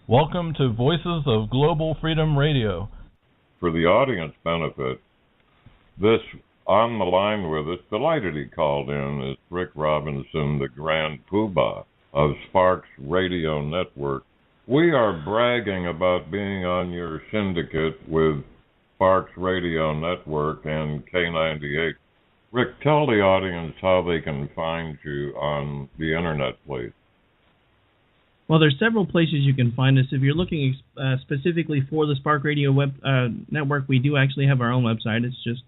Welcome to Voices of Global Freedom Radio. For the audience benefit, this on the line with us, delighted he called in, is Rick Robinson, the Grand Poobah of Sparks Radio Network. We are bragging about being on your syndicate with Sparks Radio Network and K98. Rick, tell the audience how they can find you on the internet, please. Well, there's several places you can find us. If you're looking specifically for the Spark Radio network, we do actually have our own website. It's just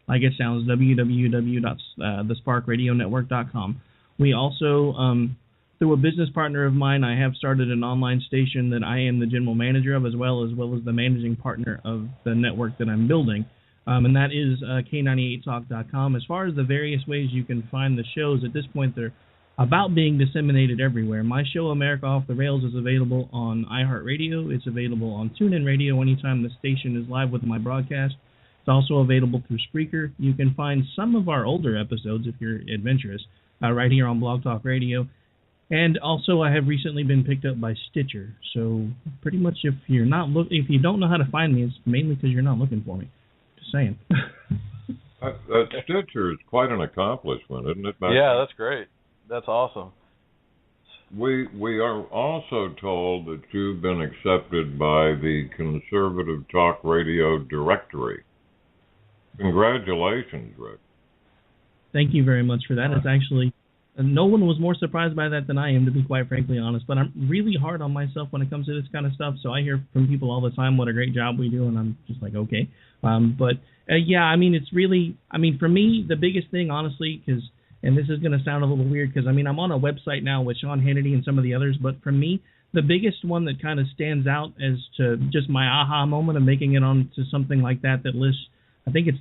like it sounds, www.thesparkradionetwork.com. We also, through a business partner of mine, I have started an online station that I am the general manager of, as well as the managing partner of the network that I'm building, and that is K98talk.com. As far as the various ways you can find the shows, at this point they're about being disseminated everywhere. My show, America Off the Rails, is available on iHeartRadio. It's available on TuneIn Radio anytime the station is live with my broadcast. It's also available through Spreaker. You can find some of our older episodes, if you're adventurous, right here on Blog Talk Radio. And also, I have recently been picked up by Stitcher. So pretty much, if you don't know how to find me, it's mainly because you're not looking for me. Just saying. That Stitcher is quite an accomplishment, isn't it? Yeah, that's great. That's awesome. We are also told that you've been accepted by the Conservative Talk Radio Directory. Congratulations, Rick. Thank you very much for that. It's actually, no one was more surprised by that than I am, to be quite frankly honest. But I'm really hard on myself when it comes to this kind of stuff. So I hear from people all the time what a great job we do, and I'm just like, okay. Yeah, I mean, it's really, for me, the biggest thing, honestly, and this is going to sound a little weird because, I'm on a website now with Sean Hannity and some of the others, but for me, the biggest one that kind of stands out as to just my aha moment of making it onto something like that lists, I think it's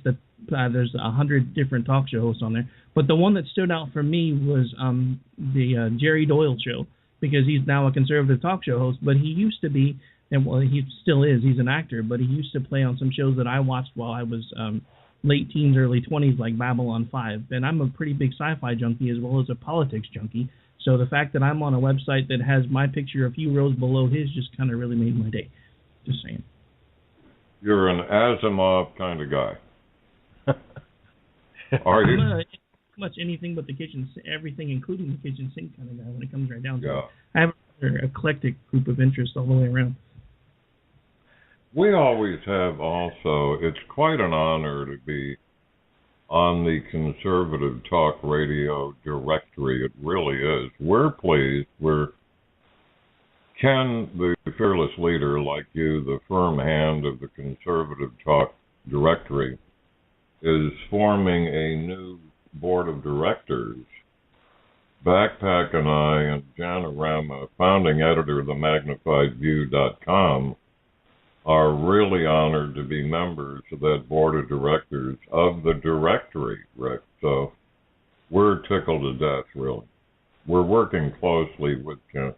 there's 100 different talk show hosts on there, but the one that stood out for me was the Jerry Doyle show, because he's now a conservative talk show host, but he used to be, and well, he still is, he's an actor, but he used to play on some shows that I watched while I was late teens, early 20s, like Babylon 5. And I'm a pretty big sci-fi junkie as well as a politics junkie. So the fact that I'm on a website that has my picture a few rows below his just kind of really made my day. Just saying. You're an Asimov kind of guy. Are you? I'm pretty much anything but the kitchen, everything including the kitchen sink kind of guy when it comes right down to it. I have an eclectic group of interests all the way around. We always have also, it's quite an honor to be on the Conservative Talk Radio Directory. It really is. We're pleased. Ken, the fearless leader like you, the firm hand of the Conservative Talk Directory, is forming a new board of directors. BackPack and I and Jana Rama, founding editor of the MagnifiedView.com, are really honored to be members of that board of directors of the directory, Rick. So we're tickled to death, really. We're working closely with Ken.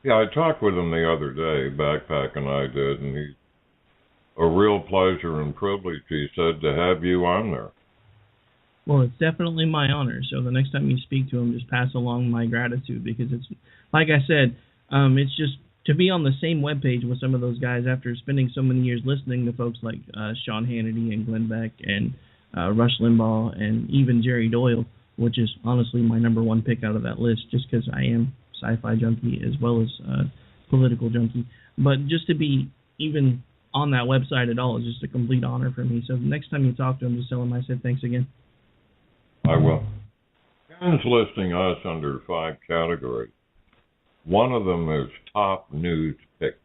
Yeah, I talked with him the other day, Backpack and I did, and he's a real pleasure and privilege, he said, to have you on there. Well, it's definitely my honor. So the next time you speak to him, just pass along my gratitude, because it's, like I said, it's just, to be on the same webpage with some of those guys after spending so many years listening to folks like Sean Hannity and Glenn Beck and Rush Limbaugh and even Jerry Doyle, which is honestly my number one pick out of that list, just because I am sci-fi junkie as well as political junkie. But just to be even on that website at all is just a complete honor for me. So the next time you talk to him, just tell him I said thanks again. I will. Ken's listing us under 5 categories. One of them is top news picks.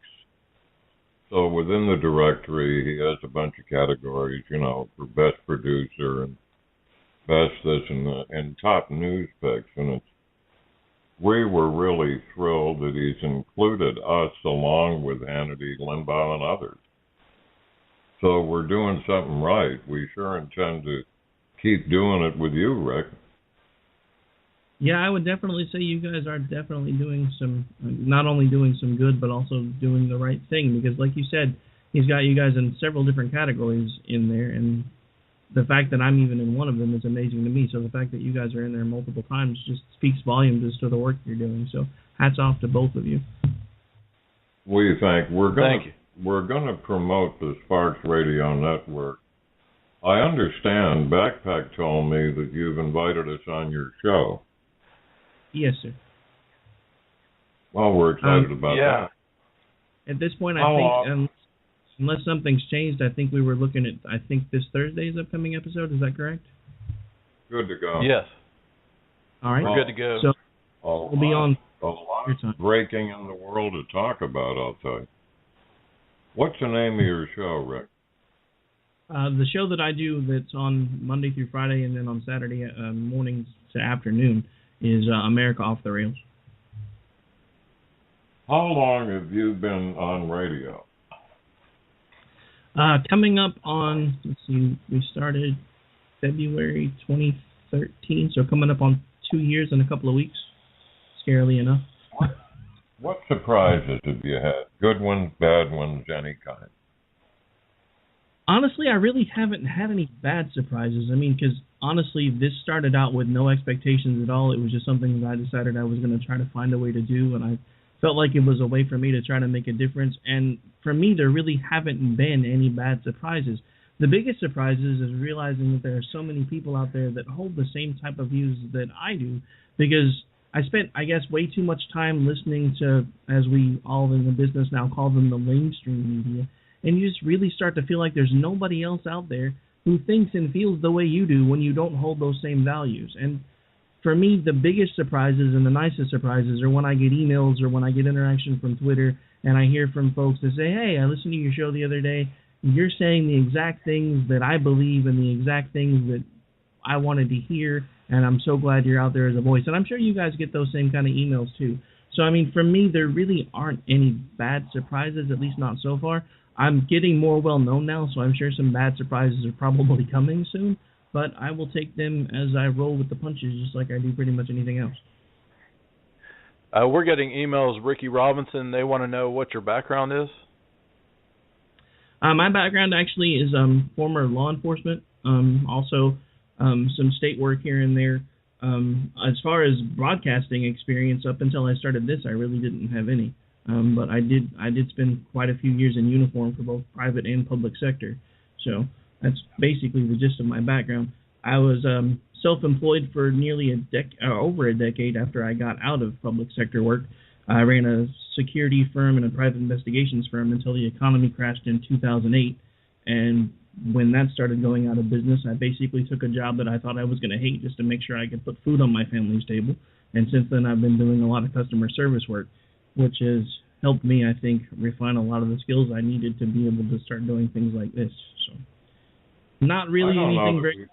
So within the directory, he has a bunch of categories, for best producer and best this and top news picks. And we were really thrilled that he's included us along with Hannity, Limbaugh, and others. So we're doing something right. We sure intend to keep doing it with you, Rick. Yeah, I would definitely say you guys are definitely doing not only doing some good, but also doing the right thing. Because like you said, he's got you guys in several different categories in there. And the fact that I'm even in one of them is amazing to me. So the fact that you guys are in there multiple times just speaks volumes as to the work you're doing. So hats off to both of you. We think Thank you. we're gonna promote the Sparks Radio Network. I understand BackPack told me that you've invited us on your show. Yes, sir. Well, we're excited about that. At this point, I think, unless something's changed, I think we were looking at, this Thursday's upcoming episode. Is that correct? Good to go. Yes. All right. We're good to go. So we'll be on a lot breaking in the world to talk about, I'll tell you. What's the name of your show, Rick? The show that I do that's on Monday through Friday and then on Saturday mornings to afternoon is America Off the Rails. How long have you been on radio? Coming up on, we started February 2013, so coming up on 2 years in a couple of weeks, scarily enough. What surprises have you had? Good ones, bad ones, any kind? Honestly, I really haven't had any bad surprises. I mean, because honestly, this started out with no expectations at all. It was just something that I decided I was going to try to find a way to do, and I felt like it was a way for me to try to make a difference. And for me, there really haven't been any bad surprises. The biggest surprises is realizing that there are so many people out there that hold the same type of views that I do, because I spent, I guess, way too much time listening to, as we all in the business now call them, the mainstream media, and you just really start to feel like there's nobody else out there who thinks and feels the way you do when you don't hold those same values. And for me, the biggest surprises and the nicest surprises are when I get emails or when I get interaction from Twitter and I hear from folks that say, hey, I listened to your show the other day, you're saying the exact things that I believe and the exact things that I wanted to hear, and I'm so glad you're out there as a voice. And I'm sure you guys get those same kind of emails too. So, I mean, for me, there really aren't any bad surprises, at least not so far. I'm getting more well-known now, so I'm sure some bad surprises are probably coming soon, but I will take them as I roll with the punches, just like I do pretty much anything else. We're getting emails, Ricky Robinson. They want to know what your background is. My background actually is former law enforcement, also some state work here and there. As far as broadcasting experience, up until I started this, I really didn't have any. But I did spend quite a few years in uniform for both private and public sector. So that's basically the gist of my background. I was self-employed for nearly over a decade after I got out of public sector work. I ran a security firm and a private investigations firm until the economy crashed in 2008. And when that started going out of business, I basically took a job that I thought I was going to hate just to make sure I could put food on my family's table. And since then, I've been doing a lot of customer service work, which has helped me, I think, refine a lot of the skills I needed to be able to start doing things like this. So, not really anything great.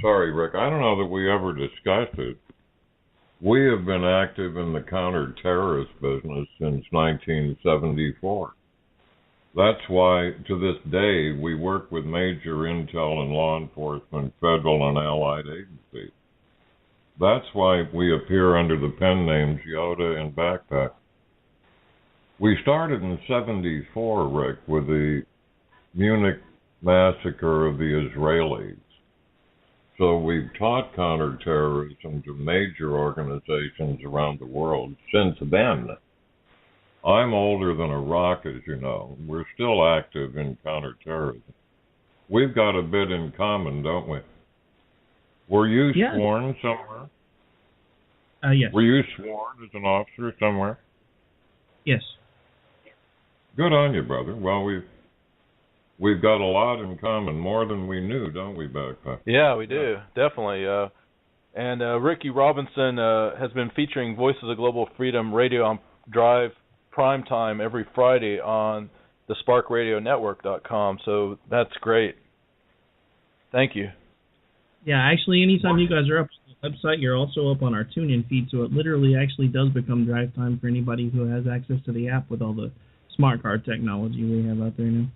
Sorry, Rick. I don't know that we ever discussed it. We have been active in the counter-terrorist business since 1974. That's why, to this day, we work with major intel and law enforcement, federal and allied agencies. That's why we appear under the pen names Yoda and BackPack. We started in 74, Rick, with the Munich massacre of the Israelis. So we've taught counterterrorism to major organizations around the world since then. I'm older than a rock, as you know. We're still active in counterterrorism. We've got a bit in common, don't we? Were you sworn somewhere? Yes. Were you sworn as an officer somewhere? Yes. Good on you, brother. Well, we've got a lot in common, more than we knew, don't we, BackPack? Yeah, we do, definitely. And Ricky Robinson has been featuring Voices of Global Freedom Radio on Drive Primetime every Friday on the SparkRadioNetwork.com, so that's great. Thank you. Yeah, actually, anytime you guys are up on the website, you're also up on our TuneIn feed, so it literally actually does become drive time for anybody who has access to the app with all the smart card technology we have out there now.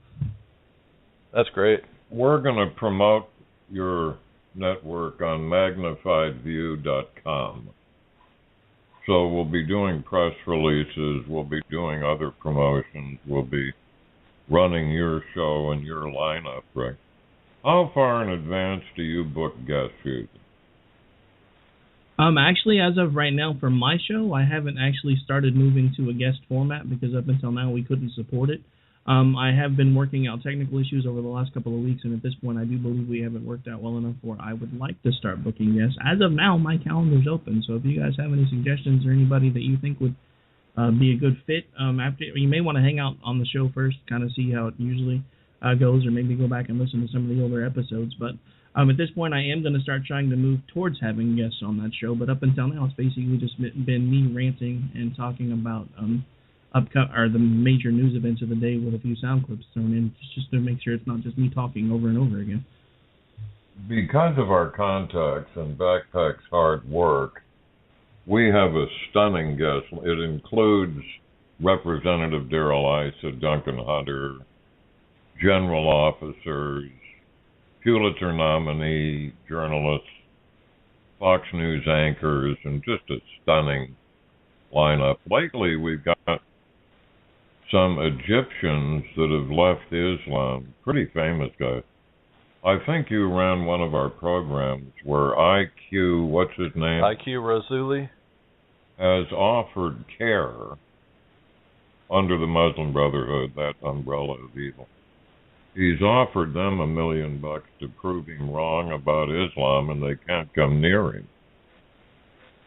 That's great. We're going to promote your network on magnifiedview.com. So we'll be doing press releases, we'll be doing other promotions, we'll be running your show and your lineup, Rick. How far in advance do you book guests usually? Actually, as of right now, for my show, I haven't actually started moving to a guest format because up until now we couldn't support it. I have been working out technical issues over the last couple of weeks, and at this point, I do believe we haven't worked out well enough where I would like to start booking guests. As of now, my calendar's open, so if you guys have any suggestions or anybody that you think would be a good fit, after you may want to hang out on the show first, kind of see how it usually goes, or maybe go back and listen to some of the older episodes. But at this point, I am going to start trying to move towards having guests on that show. But up until now, it's basically just been me ranting and talking about the major news events of the day with a few sound clips thrown in, just to make sure it's not just me talking over and over again. Because of our contacts and BackPack's hard work, we have a stunning guest. It includes Representative Darrell Issa, Duncan Hunter, general officers, Pulitzer nominee journalists, Fox News anchors, and just a stunning lineup. Lately, we've got some Egyptians that have left Islam, pretty famous guys. I think you ran one of our programs where IQ, what's his name? IQ Razuli has offered care under the Muslim Brotherhood, that umbrella of evil. He's offered them $1 million to prove him wrong about Islam, and they can't come near him.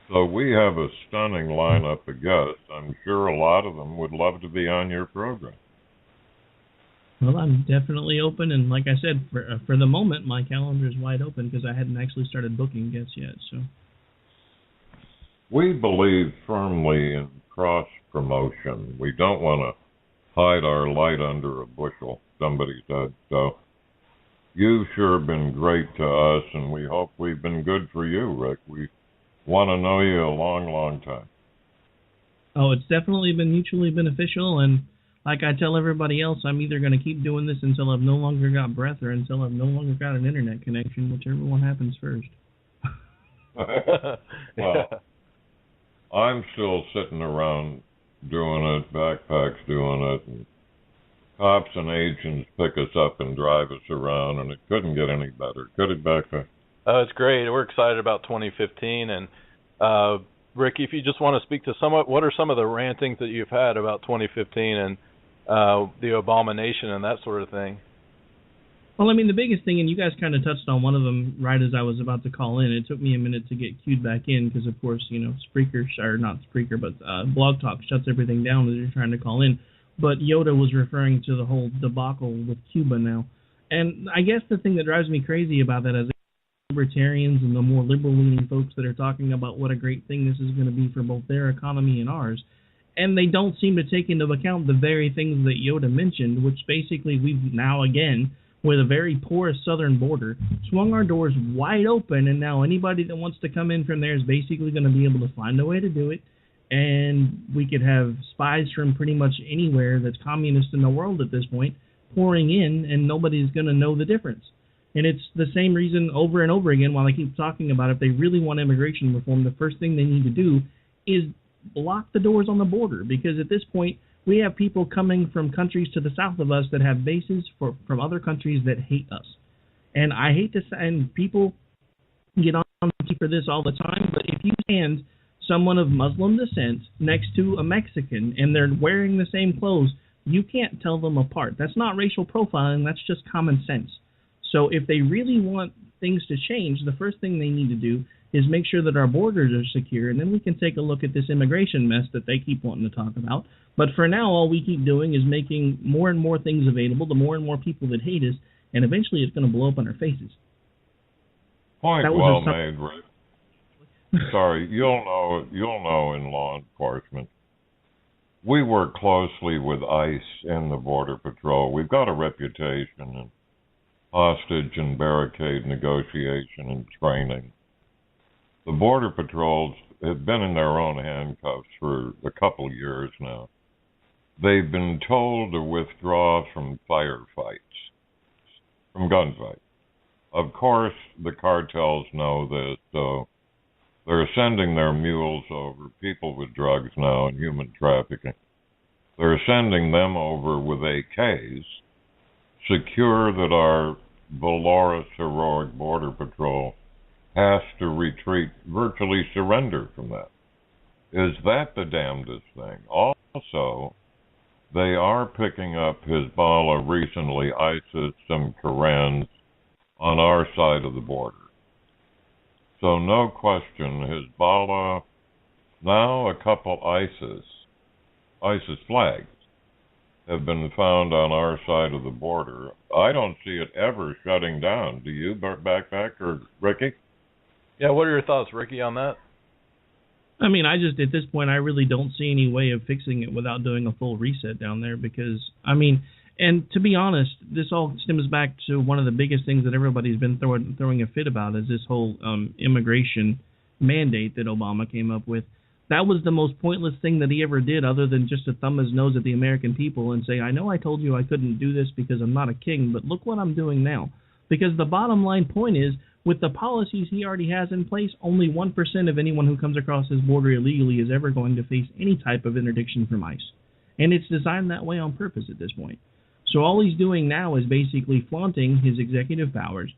So we have a stunning lineup of guests. I'm sure a lot of them would love to be on your program. Well, I'm definitely open, and like I said, for the moment, my calendar is wide open because I hadn't actually started booking guests yet. So we believe firmly in cross-promotion. We don't want to hide our light under a bushel, somebody said. So you've sure been great to us, and we hope we've been good for you, Rick. We want to know you a long, long time. Oh, it's definitely been mutually beneficial, and like I tell everybody else, I'm either going to keep doing this until I've no longer got breath or until I've no longer got an internet connection, whichever one happens first. Well, I'm still sitting around doing it, BackPack's doing it, and cops and agents pick us up and drive us around, and it couldn't get any better, could it, BackPack? Oh, it's great. We're excited about 2015, and Ricky, if you just want to speak to what are some of the rantings that you've had about 2015 and the abomination and that sort of thing? Well, I mean, the biggest thing, and you guys kind of touched on one of them right as I was about to call in. It took me a minute to get queued back in because, of course, Spreaker, or not Spreaker, but Blog Talk shuts everything down as you're trying to call in. But Yoda was referring to the whole debacle with Cuba now. And I guess the thing that drives me crazy about that is libertarians and the more liberal-leaning folks that are talking about what a great thing this is going to be for both their economy and ours. And they don't seem to take into account the very things that Yoda mentioned, which basically we've now, again, with a very porous southern border, swung our doors wide open, and now anybody that wants to come in from there is basically going to be able to find a way to do it, and we could have spies from pretty much anywhere that's communist in the world at this point pouring in, and nobody's going to know the difference. And it's the same reason over and over again, while I keep talking about if they really want immigration reform, the first thing they need to do is block the doors on the border, because at this point, we have people coming from countries to the south of us that have bases from other countries that hate us. And I hate to say, and people get on me for this all the time, but if you stand someone of Muslim descent next to a Mexican and they're wearing the same clothes, you can't tell them apart. That's not racial profiling, that's just common sense. So if they really want things to change, the first thing they need to do is make sure that our borders are secure, and then we can take a look at this immigration mess that they keep wanting to talk about. But for now, all we keep doing is making more and more things available to more and more people that hate us, and eventually it's going to blow up in our faces. Point well made, Rick. Sorry, you'll know in law enforcement. We work closely with ICE and the Border Patrol. We've got a reputation in hostage and barricade negotiation and training. The Border Patrols have been in their own handcuffs for a couple of years now. They've been told to withdraw from firefights, from gunfights. Of course, the cartels know this, so they're sending their mules over, people with drugs now and human trafficking. They're sending them over with AKs, secure that our valorous, heroic Border Patrol has to retreat, virtually surrender from that. Is that the damnedest thing? Also, they are picking up Hezbollah recently, ISIS, some Korans on our side of the border. So no question, Hezbollah, now a couple ISIS flags have been found on our side of the border. I don't see it ever shutting down. Do you, BackPack or Ricky? Yeah, what are your thoughts, Ricky, on that? I mean, at this point, I really don't see any way of fixing it without doing a full reset down there because, I mean, and to be honest, this all stems back to one of the biggest things that everybody's been throwing a fit about is this whole immigration mandate that Obama came up with. That was the most pointless thing that he ever did other than just to thumb his nose at the American people and say, I know I told you I couldn't do this because I'm not a king, but look what I'm doing now. Because the bottom line point is, with the policies he already has in place, only 1% of anyone who comes across his border illegally is ever going to face any type of interdiction from ICE. And it's designed that way on purpose at this point. So all he's doing now is basically flaunting his executive powers,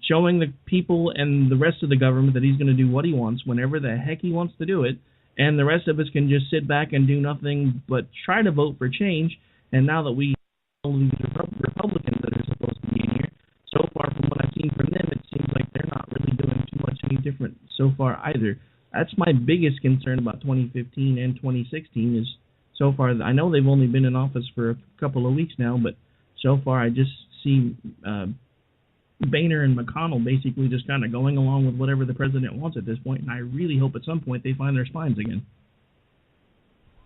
showing the people and the rest of the government that he's going to do what he wants whenever the heck he wants to do it, and the rest of us can just sit back and do nothing but try to vote for change. And now that we all these Republicans that are supposed to be in here, so far from what I've seen from them, it seems like they're not really doing too much any different so far either. That's my biggest concern about 2015 and 2016 is so far, I know they've only been in office for a couple of weeks now, but so far I just see Boehner and McConnell basically just kind of going along with whatever the president wants at this point, and I really hope at some point they find their spines again.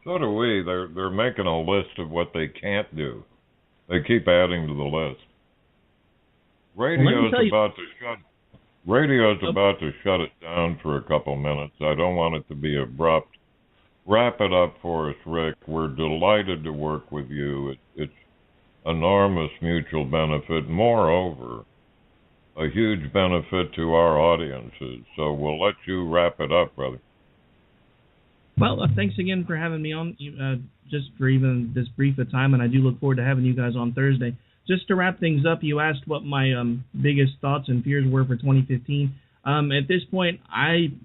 So do we. They're making a list of what they can't do. They keep adding to the list. Radio's about to shut it down for a couple minutes. I don't want it to be abrupt. Wrap it up for us, Rick. We're delighted to work with you. It's enormous mutual benefit. Moreover, a huge benefit to our audiences. So we'll let you wrap it up, brother. Well, thanks again for having me on, just for even this brief a time, and I do look forward to having you guys on Thursday. Just to wrap things up, you asked what my biggest thoughts and fears were for 2015. At this point,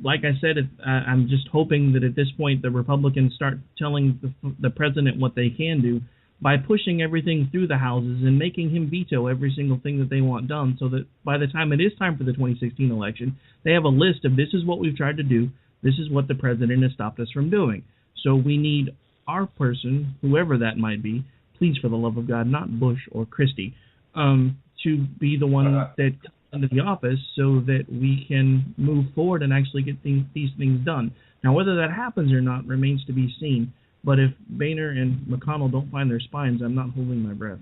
like I said, I'm just hoping that at this point the Republicans start telling the president what they can do by pushing everything through the houses and making him veto every single thing that they want done, so that by the time it is time for the 2016 election, they have a list of this is what we've tried to do, this is what the president has stopped us from doing. So we need our person, whoever that might be, please for the love of God, not Bush or Christie, to be the one that comes into the office so that we can move forward and actually get these things done. Now, whether that happens or not remains to be seen. But if Boehner and McConnell don't find their spines, I'm not holding my breath.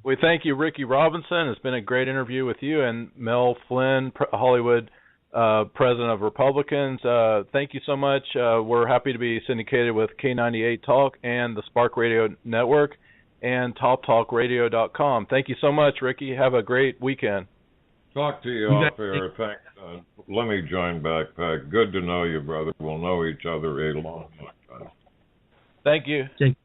We thank you, Ricky Robinson. It's been a great interview with you, and Mel Flynn, Hollywood president of Republicans. Thank you so much. We're happy to be syndicated with K98 Talk and the Spark Radio Network and TopTalkRadio.com. Thank you so much, Ricky. Have a great weekend. Talk to you off air. Thanks. Let me join BackPack. Good to know you, brother. We'll know each other a long time. Thank you. Jake.